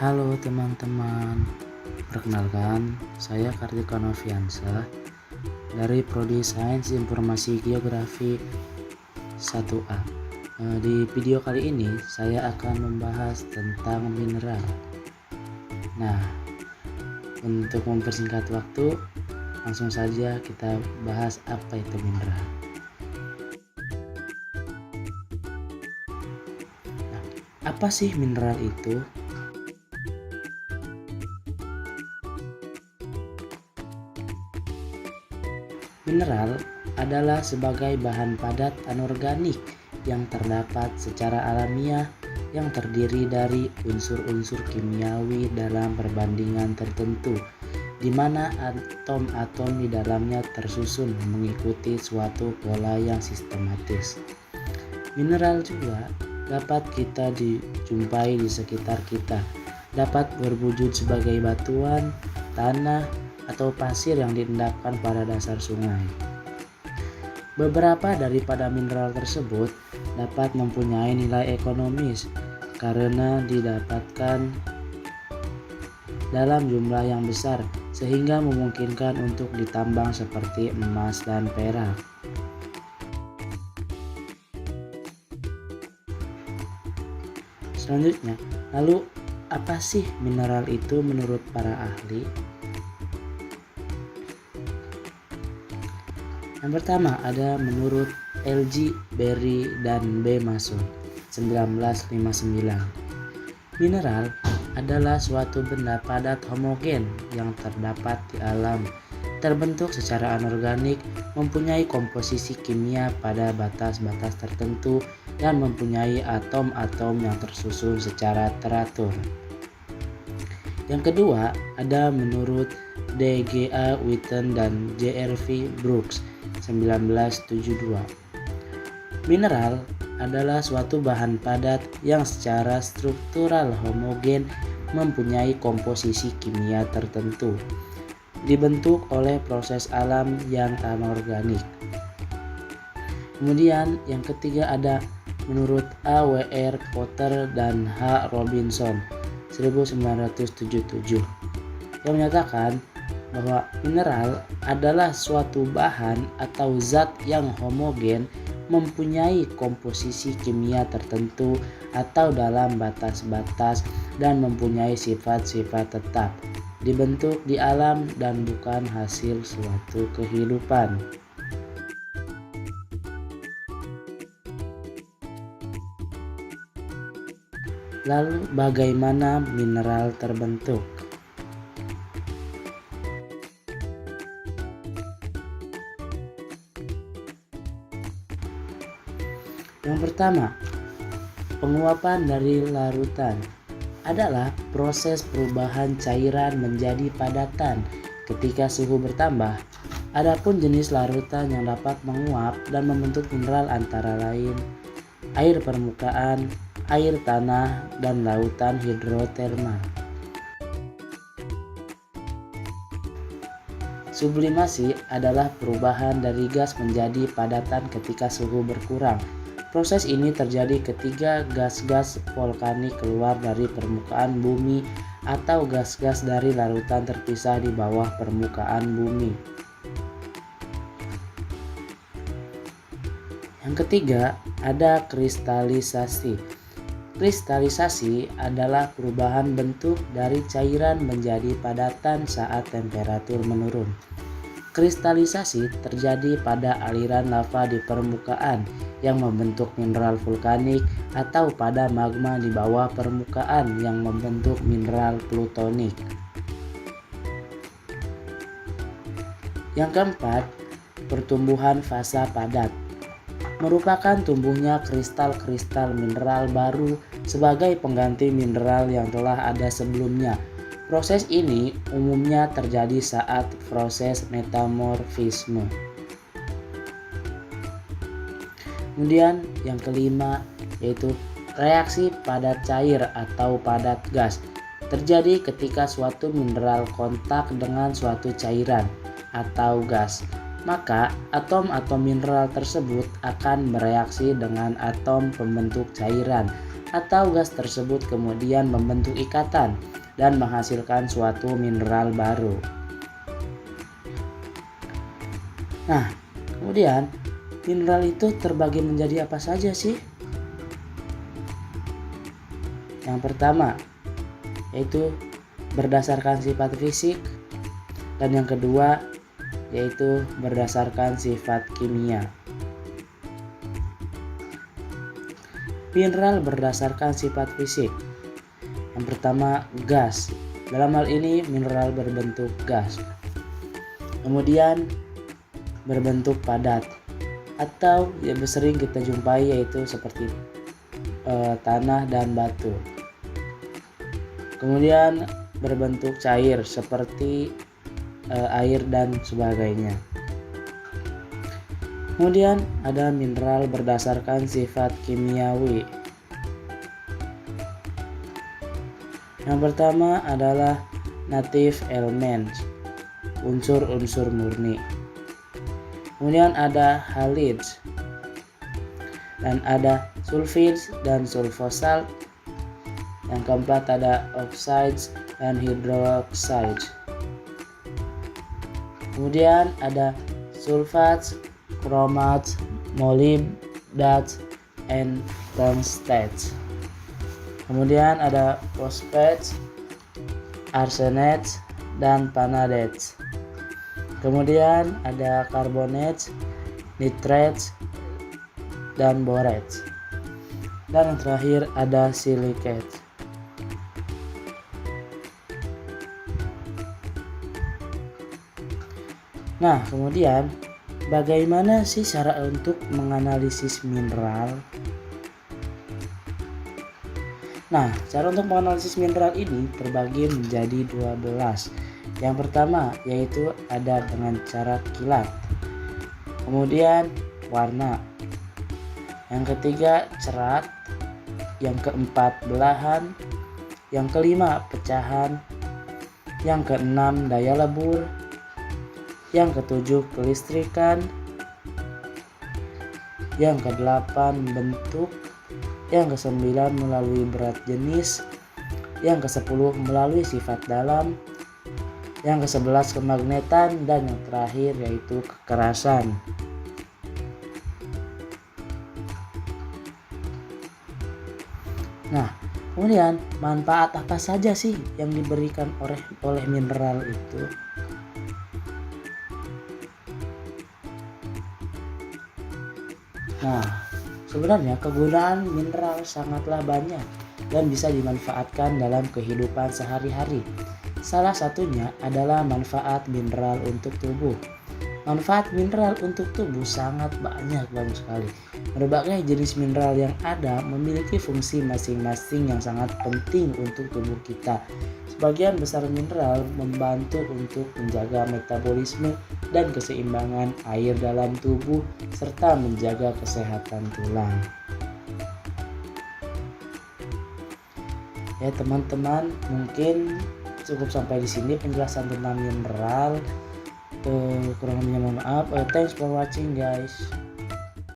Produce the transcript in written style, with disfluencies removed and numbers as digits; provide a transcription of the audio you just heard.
Halo teman-teman, perkenalkan saya Kartika Noviansa dari Prodi Sains Informasi Geografi 1A. Di video kali ini saya akan membahas tentang mineral. Nah, untuk mempersingkat waktu, langsung saja kita bahas apa itu mineral. Nah, apa sih mineral itu? Mineral adalah sebagai bahan padat anorganik yang terdapat secara alamiah yang terdiri dari unsur-unsur kimiawi dalam perbandingan tertentu, di mana atom-atom di dalamnya tersusun mengikuti suatu pola yang sistematis. Mineral juga dapat kita dijumpai di sekitar kita, dapat berwujud sebagai batuan, tanah, atau pasir yang diendapkan pada dasar sungai. Beberapa daripada mineral tersebut dapat mempunyai nilai ekonomis karena didapatkan dalam jumlah yang besar sehingga memungkinkan untuk ditambang seperti emas dan perak. Selanjutnya, lalu apa sih mineral itu menurut para ahli? Yang pertama ada menurut L.G. Berry dan B. Mason 1959. Mineral adalah suatu benda padat homogen yang terdapat di alam, terbentuk secara anorganik, mempunyai komposisi kimia pada batas-batas tertentu, dan mempunyai atom-atom yang tersusun secara teratur. Yang kedua ada menurut D.G.A. Witten dan J.R.V. Brooks 1972. Mineral adalah suatu bahan padat yang secara struktural homogen mempunyai komposisi kimia tertentu, dibentuk oleh proses alam yang anorganik. Kemudian yang ketiga ada menurut A. W. R. Potter dan H. Robinson 1977 yang menyatakan bahwa mineral adalah suatu bahan atau zat yang homogen mempunyai komposisi kimia tertentu atau dalam batas-batas dan mempunyai sifat-sifat tetap, dibentuk di alam dan bukan hasil suatu kehidupan. Lalu bagaimana mineral terbentuk? Yang pertama, penguapan dari larutan adalah proses perubahan cairan menjadi padatan ketika suhu bertambah. Adapun jenis larutan yang dapat menguap dan membentuk mineral antara lain air permukaan, air tanah, dan lautan hidrotermal. Sublimasi adalah perubahan dari gas menjadi padatan ketika suhu berkurang. Proses ini terjadi ketika gas-gas volkanik keluar dari permukaan bumi atau gas-gas dari larutan terpisah di bawah permukaan bumi. Yang ketiga, ada kristalisasi. Kristalisasi adalah perubahan bentuk dari cairan menjadi padatan saat temperatur menurun. Kristalisasi terjadi pada aliran lava di permukaan yang membentuk mineral vulkanik atau pada magma di bawah permukaan yang membentuk mineral plutonik. Yang keempat, pertumbuhan fasa padat merupakan tumbuhnya kristal-kristal mineral baru sebagai pengganti mineral yang telah ada sebelumnya. Proses ini umumnya terjadi saat proses metamorfisme. Kemudian yang kelima yaitu reaksi padat cair atau padat gas. Terjadi ketika suatu mineral kontak dengan suatu cairan atau gas. Maka atom-atom mineral tersebut akan bereaksi dengan atom pembentuk cairan atau gas tersebut kemudian membentuk ikatan dan menghasilkan suatu mineral baru. Nah, kemudian mineral itu terbagi menjadi apa saja sih? Yang pertama yaitu berdasarkan sifat fisik, dan yang kedua yaitu berdasarkan sifat kimia. Mineral berdasarkan sifat fisik. Yang pertama gas. Dalam hal ini mineral berbentuk gas. Kemudian berbentuk padat, atau yang sering kita jumpai yaitu seperti tanah dan batu. Kemudian berbentuk cair seperti air dan sebagainya. Kemudian ada mineral berdasarkan sifat kimiawi. Yang pertama adalah native elements, unsur-unsur murni. Kemudian ada halides, dan ada sulfides dan sulfosalt. Yang keempat ada oxides dan hydroxides. Kemudian ada sulfates, chromats, molybdates, and tungstates. Kemudian ada phosphates, arsenates, dan vanadates. Kemudian ada carbonates, nitrates, dan borates. Dan yang terakhir ada silicates. Nah, kemudian bagaimana sih cara untuk menganalisis mineral? Nah, cara untuk menganalisis mineral ini terbagi menjadi 12. Yang pertama yaitu ada dengan cara kilat. Kemudian warna. Yang ketiga cerat. Yang keempat belahan. Yang kelima pecahan. Yang keenam daya lebur. Yang ketujuh kelistrikan. Yang kedelapan bentuk. Yang kesembilan melalui berat jenis. Yang kesepuluh melalui sifat dalam. Yang ke-11 kemagnetan, dan yang terakhir yaitu kekerasan. Nah, kemudian manfaat apa saja sih yang diberikan oleh mineral itu? Nah, sebenarnya kegunaan mineral sangatlah banyak dan bisa dimanfaatkan dalam kehidupan sehari-hari. Salah satunya adalah manfaat mineral untuk tubuh. Manfaat mineral untuk tubuh sangat banyak sekali. Berbagai jenis mineral yang ada memiliki fungsi masing-masing yang sangat penting untuk tubuh kita. Sebagian besar mineral membantu untuk menjaga metabolisme dan keseimbangan air dalam tubuh serta menjaga kesehatan tulang. Ya teman-teman, mungkin cukup sampai di sini penjelasan tentang mineral. Kurang lebihnya mohon maaf. Thanks for watching guys.